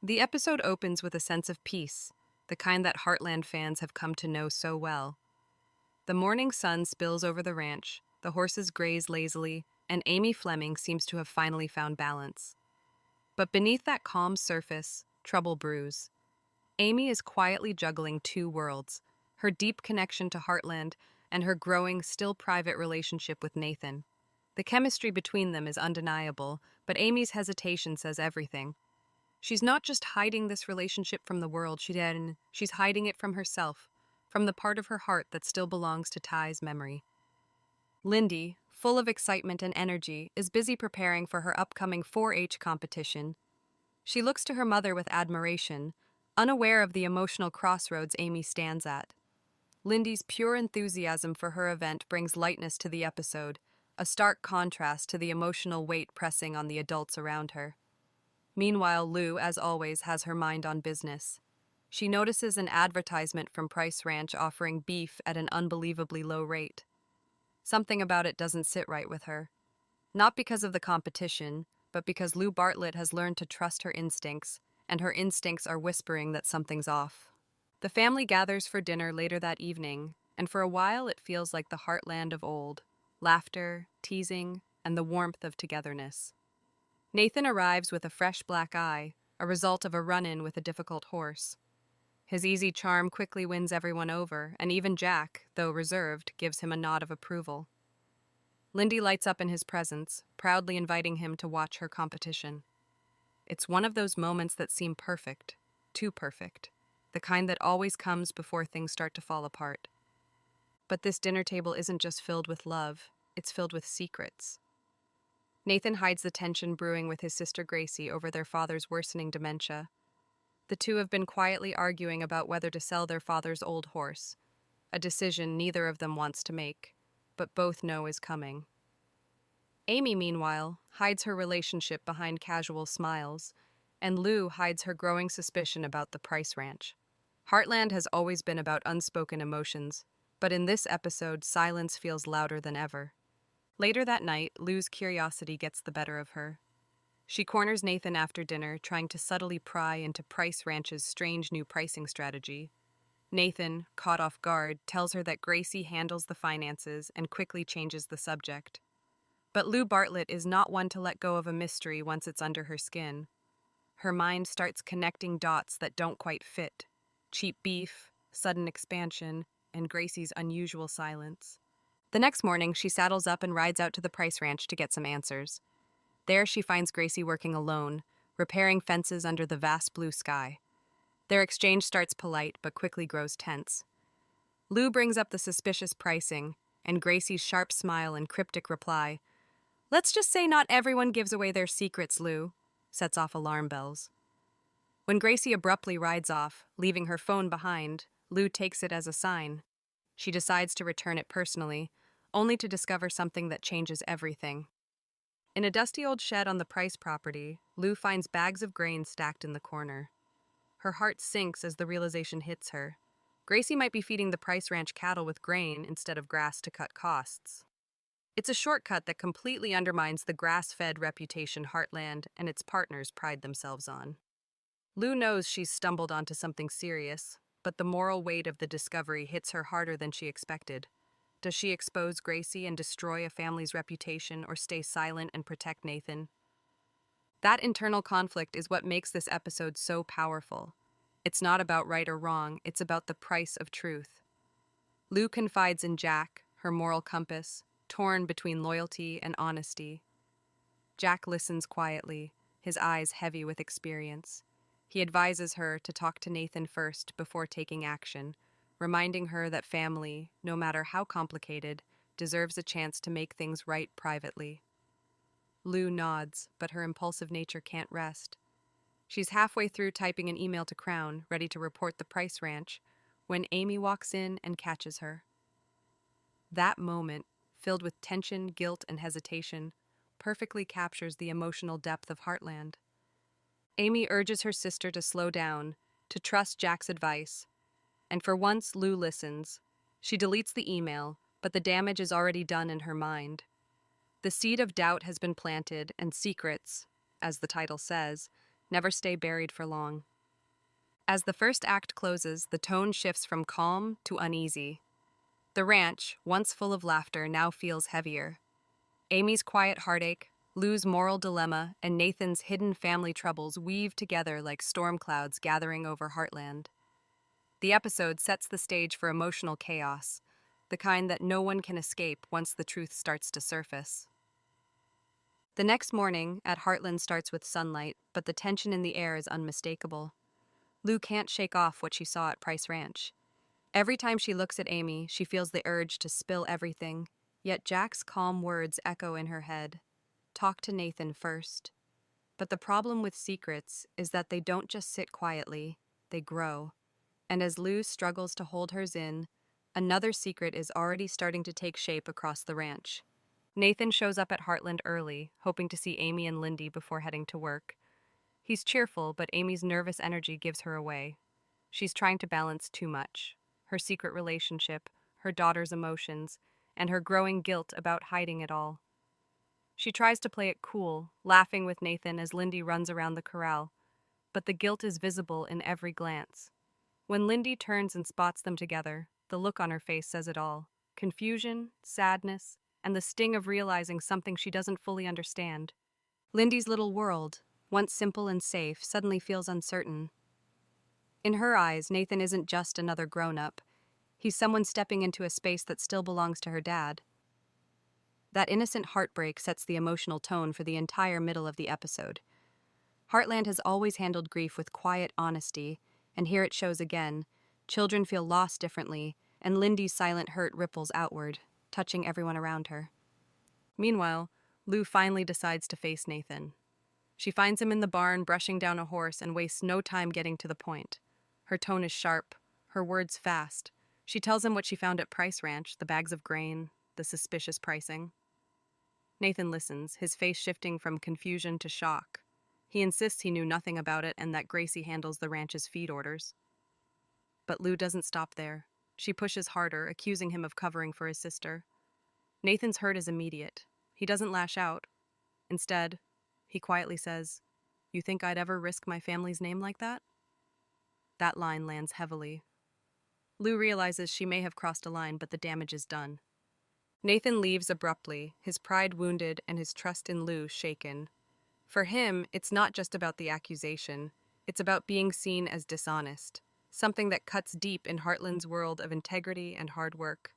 The episode opens with a sense of peace, the kind that Heartland fans have come to know so well. The morning sun spills over the ranch, the horses graze lazily, and Amy Fleming seems to have finally found balance. But beneath that calm surface, trouble brews. Amy is quietly juggling two worlds, her deep connection to Heartland and her growing, still private relationship with Nathan. The chemistry between them is undeniable, but Amy's hesitation says everything. She's not just hiding this relationship from the world, she's hiding it from herself, from the part of her heart that still belongs to Ty's memory. Lindy, full of excitement and energy, is busy preparing for her upcoming 4-H competition. She looks to her mother with admiration, unaware of the emotional crossroads Amy stands at. Lindy's pure enthusiasm for her event brings lightness to the episode, a stark contrast to the emotional weight pressing on the adults around her. Meanwhile, Lou, as always, has her mind on business. She notices an advertisement from Price Ranch offering beef at an unbelievably low rate. Something about it doesn't sit right with her. Not because of the competition, but because Lou Bartlett has learned to trust her instincts, and her instincts are whispering that something's off. The family gathers for dinner later that evening, and for a while it feels like the Heartland of old: laughter, teasing, and the warmth of togetherness. Nathan arrives with a fresh black eye, a result of a run-in with a difficult horse. His easy charm quickly wins everyone over, and even Jack, though reserved, gives him a nod of approval. Lindy lights up in his presence, proudly inviting him to watch her competition. It's one of those moments that seem perfect, too perfect, the kind that always comes before things start to fall apart. But this dinner table isn't just filled with love, it's filled with secrets. Nathan hides the tension brewing with his sister Gracie over their father's worsening dementia. The two have been quietly arguing about whether to sell their father's old horse, a decision neither of them wants to make, but both know is coming. Amy, meanwhile, hides her relationship behind casual smiles, and Lou hides her growing suspicion about the Price Ranch. Heartland has always been about unspoken emotions, but in this episode, silence feels louder than ever. Later that night, Lou's curiosity gets the better of her. She corners Nathan after dinner, trying to subtly pry into Price Ranch's strange new pricing strategy. Nathan, caught off guard, tells her that Gracie handles the finances and quickly changes the subject. But Lou Bartlett is not one to let go of a mystery once it's under her skin. Her mind starts connecting dots that don't quite fit: cheap beef, sudden expansion, and Gracie's unusual silence. The next morning, she saddles up and rides out to the Price Ranch to get some answers. There, she finds Gracie working alone, repairing fences under the vast blue sky. Their exchange starts polite, but quickly grows tense. Lou brings up the suspicious pricing, and Gracie's sharp smile and cryptic reply, "Let's just say not everyone gives away their secrets, Lou," sets off alarm bells. When Gracie abruptly rides off, leaving her phone behind, Lou takes it as a sign. She decides to return it personally, only to discover something that changes everything. In a dusty old shed on the Price property, Lou finds bags of grain stacked in the corner. Her heart sinks as the realization hits her. Gracie might be feeding the Price Ranch cattle with grain instead of grass to cut costs. It's a shortcut that completely undermines the grass-fed reputation Heartland and its partners pride themselves on. Lou knows she's stumbled onto something serious, but the moral weight of the discovery hits her harder than she expected. Does she expose Gracie and destroy a family's reputation, or stay silent and protect Nathan? That internal conflict is what makes this episode so powerful. It's not about right or wrong, it's about the price of truth. Lou confides in Jack, her moral compass, torn between loyalty and honesty. Jack listens quietly, his eyes heavy with experience. He advises her to talk to Nathan first before taking action, reminding her that family, no matter how complicated, deserves a chance to make things right privately. Lou nods, but her impulsive nature can't rest. She's halfway through typing an email to Crown, ready to report the Price Ranch, when Amy walks in and catches her. That moment, filled with tension, guilt, and hesitation, perfectly captures the emotional depth of Heartland. Amy urges her sister to slow down, to trust Jack's advice, and for once Lou listens. She deletes the email, but the damage is already done in her mind. The seed of doubt has been planted, and secrets, as the title says, never stay buried for long. As the first act closes, the tone shifts from calm to uneasy. The ranch, once full of laughter, now feels heavier. Amy's quiet heartache, Lou's moral dilemma, and Nathan's hidden family troubles weave together like storm clouds gathering over Heartland. The episode sets the stage for emotional chaos, the kind that no one can escape once the truth starts to surface. The next morning at Heartland starts with sunlight, but the tension in the air is unmistakable. Lou can't shake off what she saw at Price Ranch. Every time she looks at Amy, she feels the urge to spill everything, yet Jack's calm words echo in her head. Talk to Nathan first. But the problem with secrets is that they don't just sit quietly, they grow. And as Lou struggles to hold hers in, another secret is already starting to take shape across the ranch. Nathan shows up at Heartland early, hoping to see Amy and Lindy before heading to work. He's cheerful, but Amy's nervous energy gives her away. She's trying to balance too much: her secret relationship, her daughter's emotions, and her growing guilt about hiding it all. She tries to play it cool, laughing with Nathan as Lindy runs around the corral, but the guilt is visible in every glance. When Lindy turns and spots them together, the look on her face says it all: confusion, sadness, and the sting of realizing something she doesn't fully understand. Lindy's little world, once simple and safe, suddenly feels uncertain. In her eyes, Nathan isn't just another grown-up. He's someone stepping into a space that still belongs to her dad. That innocent heartbreak sets the emotional tone for the entire middle of the episode. Heartland has always handled grief with quiet honesty, and here it shows again. Children feel lost differently, and Lindy's silent hurt ripples outward, touching everyone around her. Meanwhile, Lou finally decides to face Nathan. She finds him in the barn brushing down a horse and wastes no time getting to the point. Her tone is sharp, her words fast. She tells him what she found at Price Ranch: the bags of grain, the suspicious pricing. Nathan listens, his face shifting from confusion to shock. He insists he knew nothing about it and that Gracie handles the ranch's feed orders. But Lou doesn't stop there. She pushes harder, accusing him of covering for his sister. Nathan's hurt is immediate. He doesn't lash out. Instead, he quietly says, "You think I'd ever risk my family's name like that?" That line lands heavily. Lou realizes she may have crossed a line, but the damage is done. Nathan leaves abruptly, his pride wounded and his trust in Lou shaken. For him, it's not just about the accusation. It's about being seen as dishonest, something that cuts deep in Heartland's world of integrity and hard work.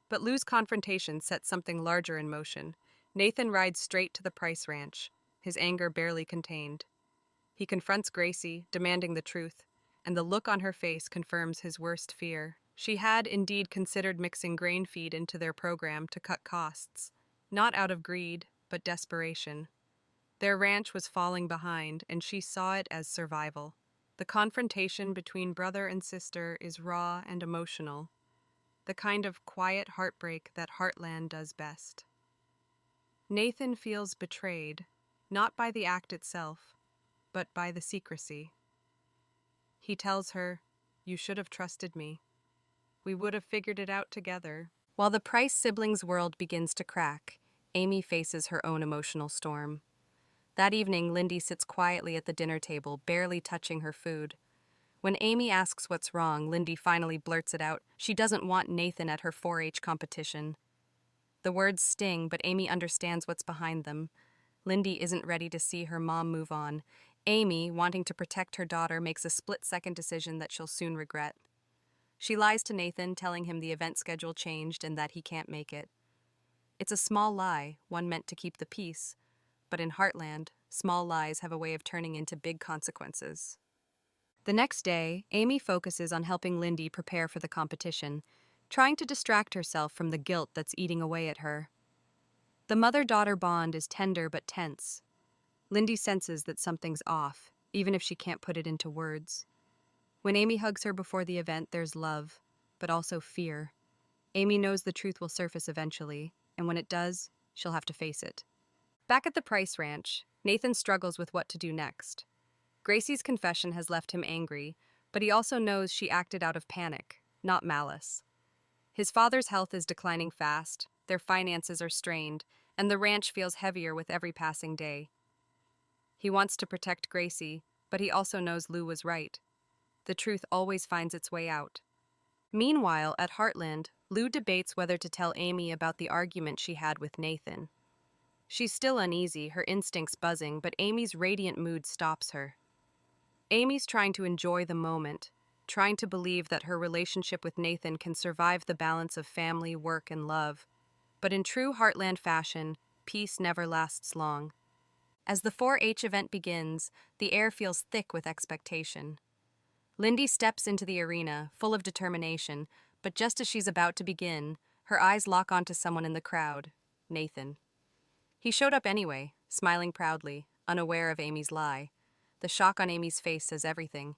But Lou's confrontation sets something larger in motion. Nathan rides straight to the Price Ranch, his anger barely contained. He confronts Gracie, demanding the truth, and the look on her face confirms his worst fear. She had indeed considered mixing grain feed into their program to cut costs, not out of greed, but desperation. Their ranch was falling behind, and she saw it as survival. The confrontation between brother and sister is raw and emotional, the kind of quiet heartbreak that Heartland does best. Nathan feels betrayed, not by the act itself, but by the secrecy. He tells her, "You should have trusted me. We would have figured it out together." While the Price siblings' world begins to crack, Amy faces her own emotional storm. That evening, Lindy sits quietly at the dinner table, barely touching her food. When Amy asks what's wrong, Lindy finally blurts it out. She doesn't want Nathan at her 4-H competition. The words sting, but Amy understands what's behind them. Lindy isn't ready to see her mom move on. Amy, wanting to protect her daughter, makes a split-second decision that she'll soon regret. She lies to Nathan, telling him the event schedule changed and that he can't make it. It's a small lie, one meant to keep the peace, but in Heartland, small lies have a way of turning into big consequences. The next day, Amy focuses on helping Lindy prepare for the competition, trying to distract herself from the guilt that's eating away at her. The mother-daughter bond is tender but tense. Lindy senses that something's off, even if she can't put it into words. When Amy hugs her before the event, there's love, but also fear. Amy knows the truth will surface eventually, and when it does, she'll have to face it. Back at the Price Ranch, Nathan struggles with what to do next. Gracie's confession has left him angry, but he also knows she acted out of panic, not malice. His father's health is declining fast, their finances are strained, and the ranch feels heavier with every passing day. He wants to protect Gracie, but he also knows Lou was right. The truth always finds its way out. Meanwhile, at Heartland, Lou debates whether to tell Amy about the argument she had with Nathan. She's still uneasy, her instincts buzzing, but Amy's radiant mood stops her. Amy's trying to enjoy the moment, trying to believe that her relationship with Nathan can survive the balance of family, work, and love. But in true Heartland fashion, peace never lasts long. As the 4-H event begins, the air feels thick with expectation. Lindy steps into the arena, full of determination, but just as she's about to begin, her eyes lock onto someone in the crowd, Nathan. He showed up anyway, smiling proudly, unaware of Amy's lie. The shock on Amy's face says everything.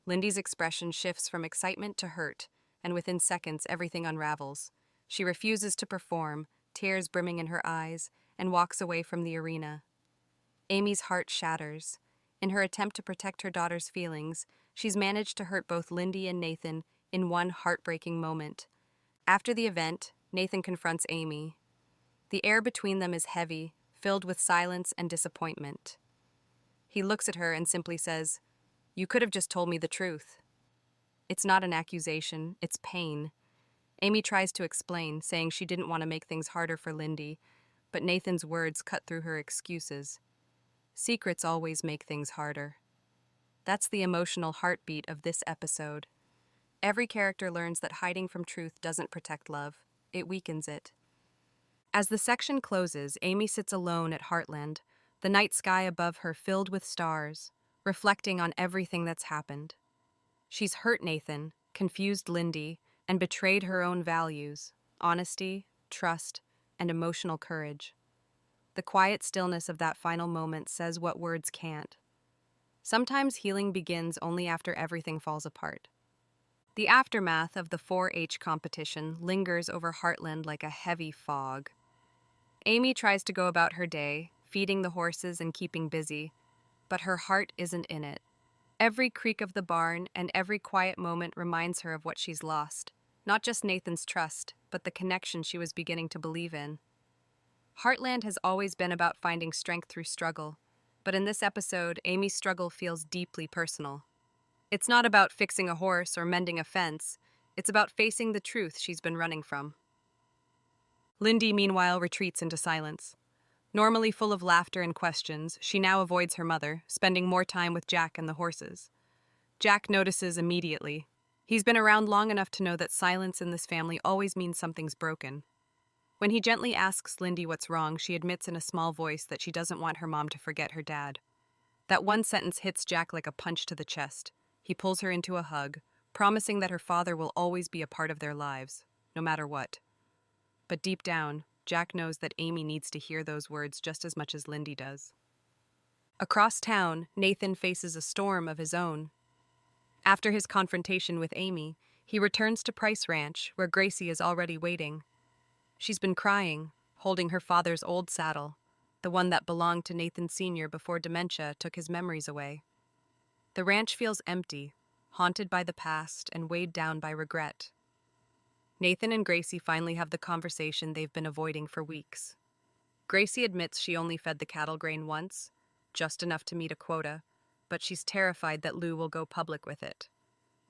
Lindy's expression shifts from excitement to hurt, and within seconds everything unravels. She refuses to perform, tears brimming in her eyes, and walks away from the arena. Amy's heart shatters. In her attempt to protect her daughter's feelings, she's managed to hurt both Lindy and Nathan in one heartbreaking moment. After the event, Nathan confronts Amy. The air between them is heavy, filled with silence and disappointment. He looks at her and simply says, "You could have just told me the truth." It's not an accusation, it's pain. Amy tries to explain, saying she didn't want to make things harder for Lindy, but Nathan's words cut through her excuses. Secrets always make things harder. That's the emotional heartbeat of this episode. Every character learns that hiding from truth doesn't protect love, it weakens it. As the section closes, Amy sits alone at Heartland, the night sky above her filled with stars, reflecting on everything that's happened. She's hurt Nathan, confused Lindy, and betrayed her own values, honesty, trust, and emotional courage. The quiet stillness of that final moment says what words can't. Sometimes healing begins only after everything falls apart. The aftermath of the 4-H competition lingers over Heartland like a heavy fog. Amy tries to go about her day, feeding the horses and keeping busy, but her heart isn't in it. Every creak of the barn and every quiet moment reminds her of what she's lost, not just Nathan's trust, but the connection she was beginning to believe in. Heartland has always been about finding strength through struggle, but in this episode, Amy's struggle feels deeply personal. It's not about fixing a horse or mending a fence, it's about facing the truth she's been running from. Lindy, meanwhile, retreats into silence. Normally full of laughter and questions, she now avoids her mother, spending more time with Jack and the horses. Jack notices immediately. He's been around long enough to know that silence in this family always means something's broken. When he gently asks Lindy what's wrong, she admits in a small voice that she doesn't want her mom to forget her dad. That one sentence hits Jack like a punch to the chest. He pulls her into a hug, promising that her father will always be a part of their lives, no matter what. But deep down, Jack knows that Amy needs to hear those words just as much as Lindy does. Across town, Nathan faces a storm of his own. After his confrontation with Amy, he returns to Price Ranch, where Gracie is already waiting. She's been crying, holding her father's old saddle, the one that belonged to Nathan Sr. before dementia took his memories away. The ranch feels empty, haunted by the past and weighed down by regret. Nathan and Gracie finally have the conversation they've been avoiding for weeks. Gracie admits she only fed the cattle grain once, just enough to meet a quota, but she's terrified that Lou will go public with it.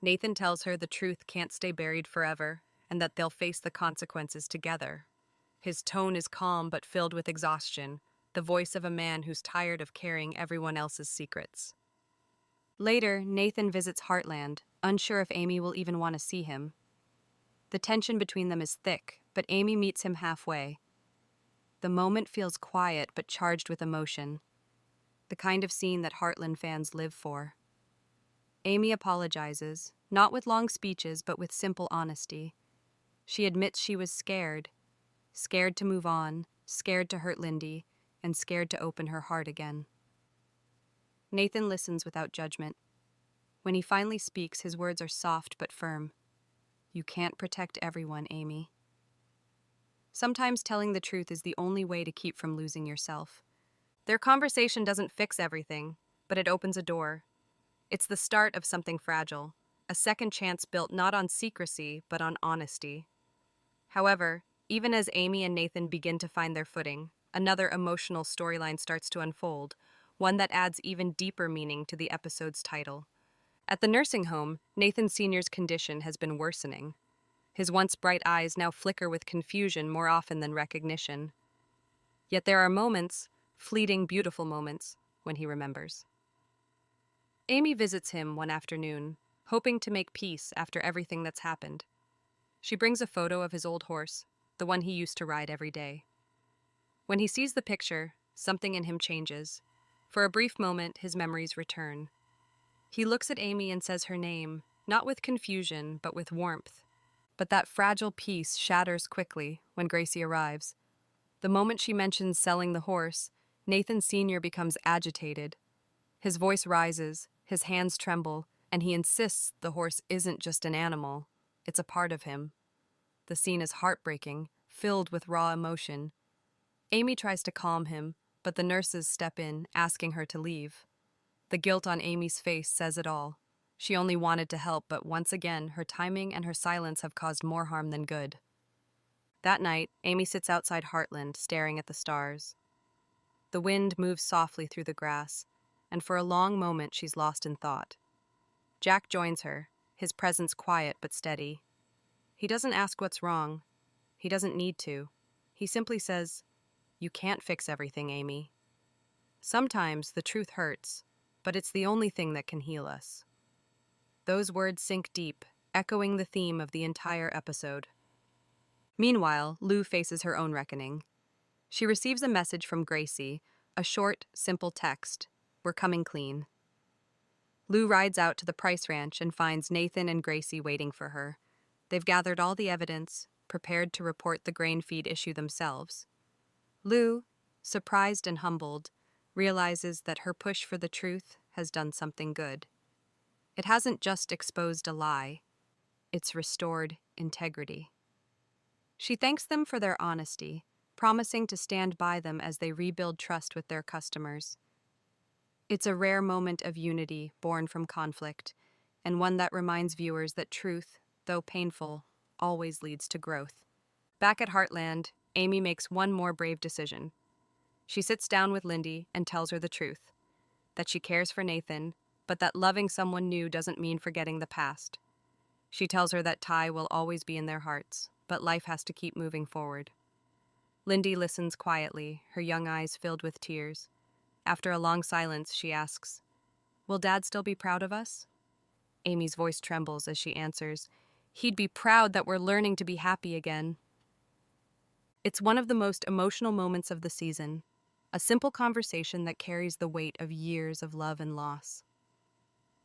Nathan tells her the truth can't stay buried forever, and that they'll face the consequences together. His tone is calm but filled with exhaustion, the voice of a man who's tired of carrying everyone else's secrets. Later, Nathan visits Heartland, unsure if Amy will even want to see him. The tension between them is thick, but Amy meets him halfway. The moment feels quiet but charged with emotion, the kind of scene that Heartland fans live for. Amy apologizes, not with long speeches but with simple honesty. She admits she was scared to move on, scared to hurt Lindy, and scared to open her heart again. Nathan listens without judgment. When he finally speaks, his words are soft but firm. "You can't protect everyone, Amy." Sometimes telling the truth is the only way to keep from losing yourself. Their conversation doesn't fix everything, but it opens a door. It's the start of something fragile, a second chance built not on secrecy, but on honesty. However, even as Amy and Nathan begin to find their footing, another emotional storyline starts to unfold, one that adds even deeper meaning to the episode's title. At the nursing home, Nathan Sr.'s condition has been worsening. His once bright eyes now flicker with confusion more often than recognition. Yet there are moments, fleeting, beautiful moments, when he remembers. Amy visits him one afternoon, hoping to make peace after everything that's happened. She brings a photo of his old horse, the one he used to ride every day. When he sees the picture, something in him changes. For a brief moment, his memories return. He looks at Amy and says her name, not with confusion, but with warmth. But that fragile peace shatters quickly when Gracie arrives. The moment she mentions selling the horse, Nathan Sr. becomes agitated. His voice rises, his hands tremble, and he insists the horse isn't just an animal, it's a part of him. The scene is heartbreaking, filled with raw emotion. Amy tries to calm him, but the nurses step in, asking her to leave. The guilt on Amy's face says it all. She only wanted to help, but once again, her timing and her silence have caused more harm than good. That night, Amy sits outside Heartland, staring at the stars. The wind moves softly through the grass, and for a long moment she's lost in thought. Jack joins her, his presence quiet but steady. He doesn't ask what's wrong. He doesn't need to. He simply says, "You can't fix everything, Amy." Sometimes the truth hurts, but it's the only thing that can heal us. Those words sink deep, echoing the theme of the entire episode. Meanwhile, Lou faces her own reckoning. She receives a message from Gracie, a short, simple text, "We're coming clean." Lou rides out to the Price Ranch and finds Nathan and Gracie waiting for her. They've gathered all the evidence, prepared to report the grain feed issue themselves. Lou, surprised and humbled, realizes that her push for the truth has done something good. It hasn't just exposed a lie, it's restored integrity. She thanks them for their honesty, promising to stand by them as they rebuild trust with their customers. It's a rare moment of unity born from conflict, and one that reminds viewers that truth, though painful, always leads to growth. Back at Heartland, Amy makes one more brave decision. She sits down with Lindy and tells her the truth, that she cares for Nathan, but that loving someone new doesn't mean forgetting the past. She tells her that Ty will always be in their hearts, but life has to keep moving forward. Lindy listens quietly, her young eyes filled with tears. After a long silence, she asks, "Will Dad still be proud of us?" Amy's voice trembles as she answers, "He'd be proud that we're learning to be happy again." It's one of the most emotional moments of the season, a simple conversation that carries the weight of years of love and loss.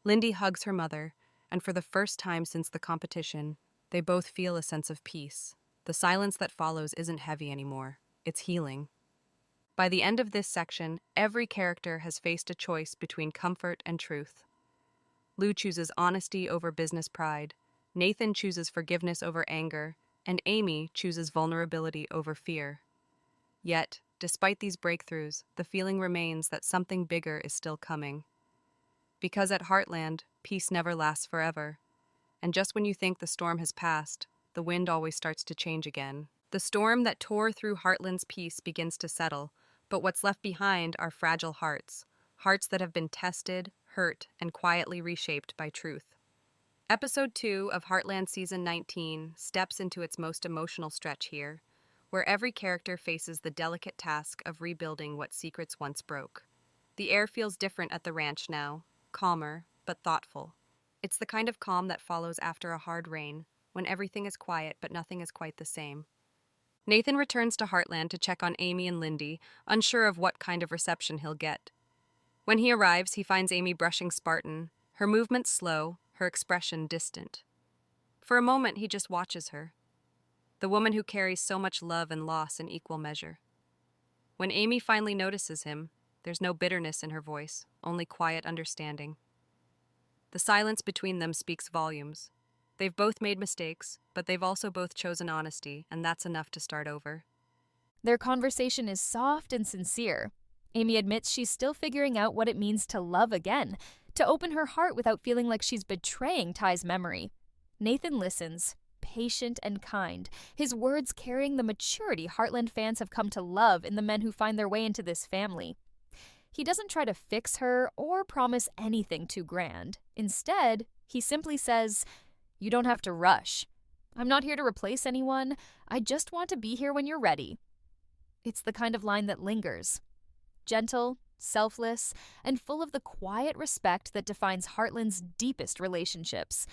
Lindy hugs her mother, and for the first time since the competition, they both feel a sense of peace. The silence that follows isn't heavy anymore, it's healing. By the end of this section, every character has faced a choice between comfort and truth. Lou chooses honesty over business pride, Nathan chooses forgiveness over anger, and Amy chooses vulnerability over fear. Yet, despite these breakthroughs, the feeling remains that something bigger is still coming. Because at Heartland, peace never lasts forever. And just when you think the storm has passed, the wind always starts to change again. The storm that tore through Heartland's peace begins to settle, but what's left behind are fragile hearts, hearts that have been tested, hurt, and quietly reshaped by truth. Episode 2 of Heartland Season 19 steps into its most emotional stretch here, where every character faces the delicate task of rebuilding what secrets once broke. The air feels different at the ranch now, calmer, but thoughtful. It's the kind of calm that follows after a hard rain, when everything is quiet but nothing is quite the same. Nathan returns to Heartland to check on Amy and Lindy, unsure of what kind of reception he'll get. When he arrives, he finds Amy brushing Spartan, her movements slow, her expression distant. For a moment, he just watches her, the woman who carries so much love and loss in equal measure. When Amy finally notices him, there's no bitterness in her voice, only quiet understanding. The silence between them speaks volumes. They've both made mistakes, but they've also both chosen honesty, and that's enough to start over. Their conversation is soft and sincere. Amy admits she's still figuring out what it means to love again, to open her heart without feeling like she's betraying Ty's memory. Nathan listens, patient and kind, his words carrying the maturity Heartland fans have come to love in the men who find their way into this family. He doesn't try to fix her or promise anything too grand. Instead, he simply says, "You don't have to rush. I'm not here to replace anyone. I just want to be here when you're ready." It's the kind of line that lingers. Gentle, selfless, and full of the quiet respect that defines Heartland's deepest relationships.